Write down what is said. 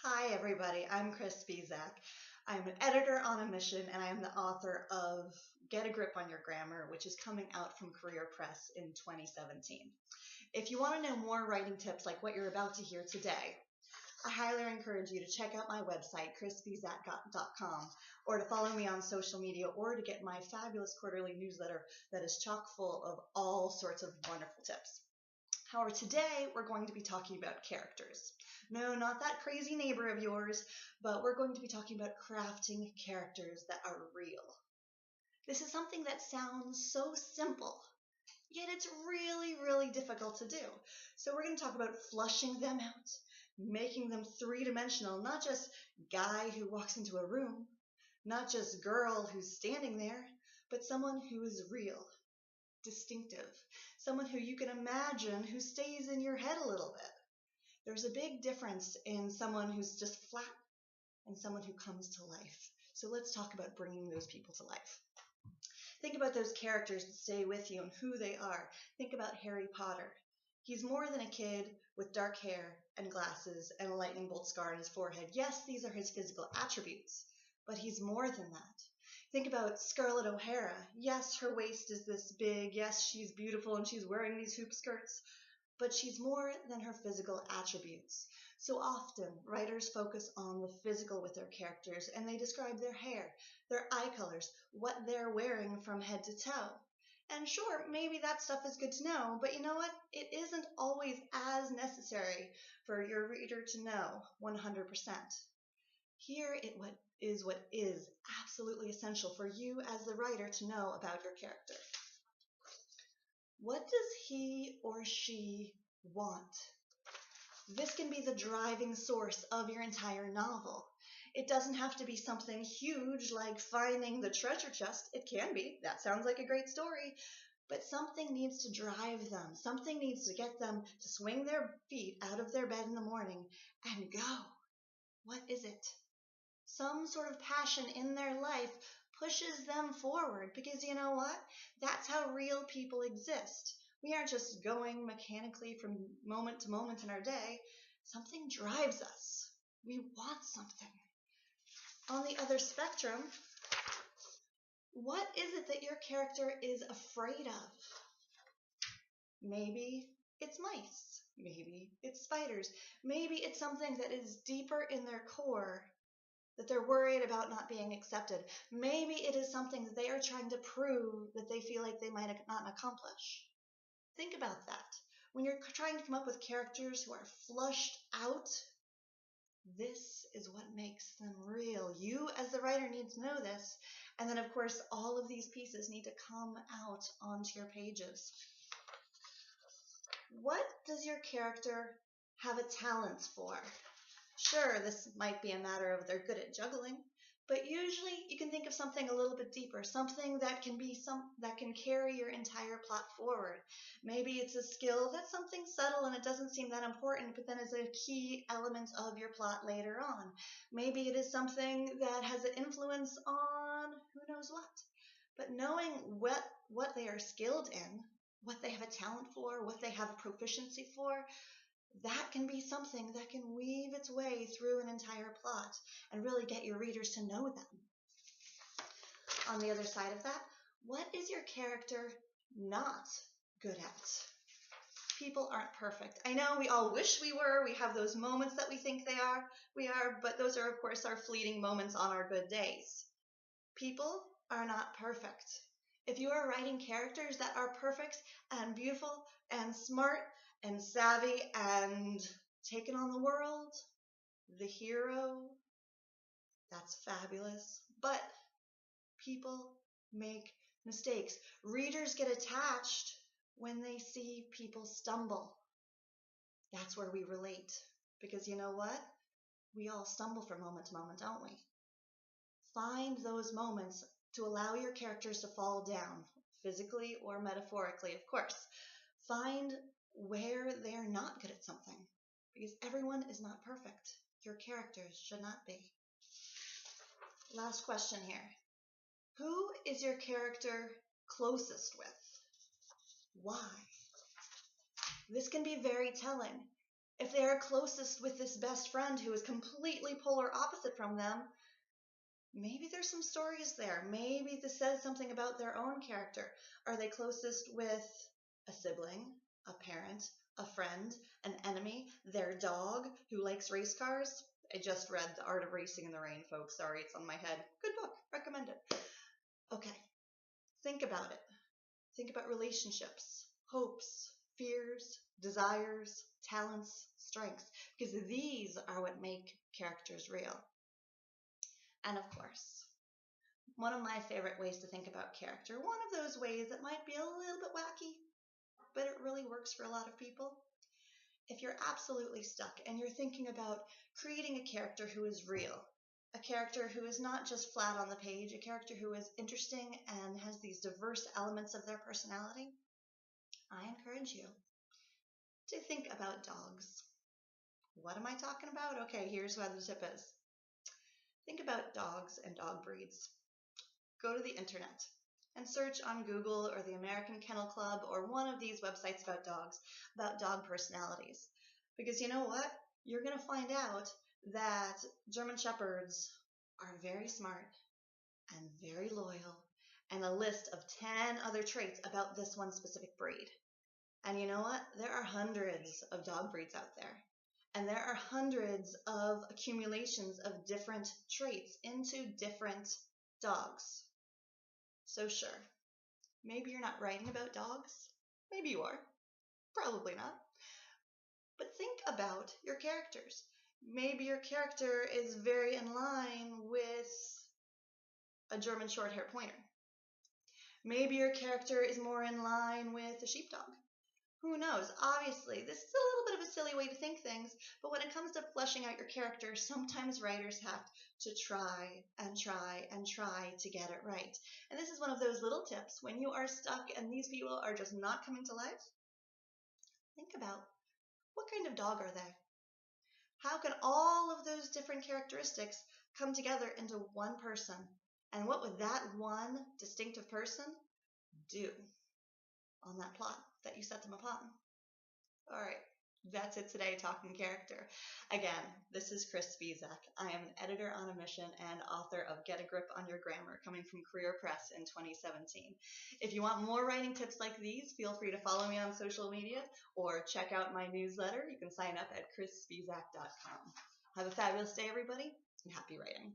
Hi, everybody. I'm Chris Bezak. I'm an editor on a mission, and I am the author of Get a Grip on Your Grammar, which is coming out from Career Press in 2017. If you want to know more writing tips like what you're about to hear today, I highly encourage you to check out my website, chrisbezak.com, or to follow me on social media, or to get my fabulous quarterly newsletter that is chock full of all sorts of wonderful tips. However, today we're going to be talking about characters. No, not that crazy neighbor of yours, but we're going to be talking about crafting characters that are real. This is something that sounds so simple, yet it's really, really difficult to do. So we're going to talk about flushing them out, making them three-dimensional, not just guy who walks into a room, not just girl who's standing there, but someone who is real, distinctive, someone who you can imagine who stays in your head a little bit. There's a big difference in someone who's just flat and someone who comes to life. So let's talk about bringing those people to life. Think about those characters that stay with you and who they are. Think about Harry Potter. He's more than a kid with dark hair and glasses and a lightning bolt scar on his forehead. Yes, these are his physical attributes, but he's more than that. Think about Scarlett O'Hara. Yes, her waist is this big. Yes, she's beautiful and she's wearing these hoop skirts, but she's more than her physical attributes. So often, writers focus on the physical with their characters, and they describe their hair, their eye colors, what they're wearing from head to toe. And sure, maybe that stuff is good to know, but you know what? It isn't always as necessary for your reader to know 100%. Here is what is absolutely essential for you as the writer to know about your character. What does he or she want? This can be the driving source of your entire novel. It doesn't have to be something huge like finding the treasure chest. It can be. That sounds like a great story. But something needs to drive them. Something needs to get them to swing their feet out of their bed in the morning and go. What is it? Some sort of passion in their life pushes them forward, because you know what? That's how real people exist. We aren't just going mechanically from moment to moment in our day. Something drives us. We want something. On the other spectrum, what is it that your character is afraid of? Maybe it's mice. Maybe it's spiders. Maybe it's something that is deeper in their core, that they're worried about not being accepted. Maybe it is something that they are trying to prove that they feel like they might not accomplish. Think about that. When you're trying to come up with characters who are flushed out, this is what makes them real. You as the writer need to know this. And then, of course, all of these pieces need to come out onto your pages. What does your character have a talent for? Sure, this might be a matter of they're good at juggling, but usually you can think of something a little bit deeper, something that can carry your entire plot forward. Maybe it's a skill that's something subtle and it doesn't seem that important, but then is a key element of your plot later on. Maybe it is something that has an influence on who knows what. But knowing what they are skilled in, what they have a talent for, what they have a proficiency for, that can be something that can weave its way through an entire plot and really get your readers to know them. On the other side of that, what is your character not good at? People aren't perfect. I know we all wish we were. We have those moments that we think we are, but those are, of course, our fleeting moments on our good days. People are not perfect. If you are writing characters that are perfect and beautiful and smart and savvy and taken on the world, the hero, that's fabulous. But people make mistakes. Readers get attached when they see people stumble. That's where we relate. Because you know what? We all stumble from moment to moment, don't we? Find those moments to allow your characters to fall down, physically or metaphorically, of course. Find where they're not good at something, because everyone is not perfect. Your characters should not be. Last question here. Who is your character closest with? Why? This can be very telling. If they are closest with this best friend who is completely polar opposite from them, maybe there's some stories there. Maybe this says something about their own character. Are they closest with a sibling, a parent, a friend, an enemy, their dog who likes race cars? I just read The Art of Racing in the Rain, folks. Sorry, it's on my head. Good book. Recommend it. Okay. Think about it. Think about relationships, hopes, fears, desires, talents, strengths, because these are what make characters real. And of course, one of my favorite ways to think about character, one of those ways that might be a little bit wacky, but it really works for a lot of people. If you're absolutely stuck and you're thinking about creating a character who is real, a character who is not just flat on the page, a character who is interesting and has these diverse elements of their personality, I encourage you to think about dogs. What am I talking about? Okay, here's what the tip is. Think about dogs and dog breeds. Go to the internet and search on Google or the American Kennel Club or one of these websites about dogs, about dog personalities. Because you know what? You're going to find out that German Shepherds are very smart and very loyal, and a list of 10 other traits about this one specific breed. And you know what? There are hundreds of dog breeds out there. And there are hundreds of accumulations of different traits into different dogs. So sure, maybe you're not writing about dogs. Maybe you are. Probably not. But think about your characters. Maybe your character is very in line with a German Shorthair Pointer. Maybe your character is more in line with a sheepdog. Who knows? Obviously, this is a little bit of a silly way to think things, but when it comes to fleshing out your character, sometimes writers have to try and try and try to get it right. And this is one of those little tips. When you are stuck and these people are just not coming to life, think about, what kind of dog are they? How can all of those different characteristics come together into one person? And what would that one distinctive person do on that plot that you set them upon? All right, that's it today, talking character. Again, this is Chris Spizak. I am an editor on a mission and author of Get a Grip on Your Grammar, coming from Career Press in 2017. If you want more writing tips like these, feel free to follow me on social media or check out my newsletter. You can sign up at chrisspizak.com. Have a fabulous day, everybody, and happy writing.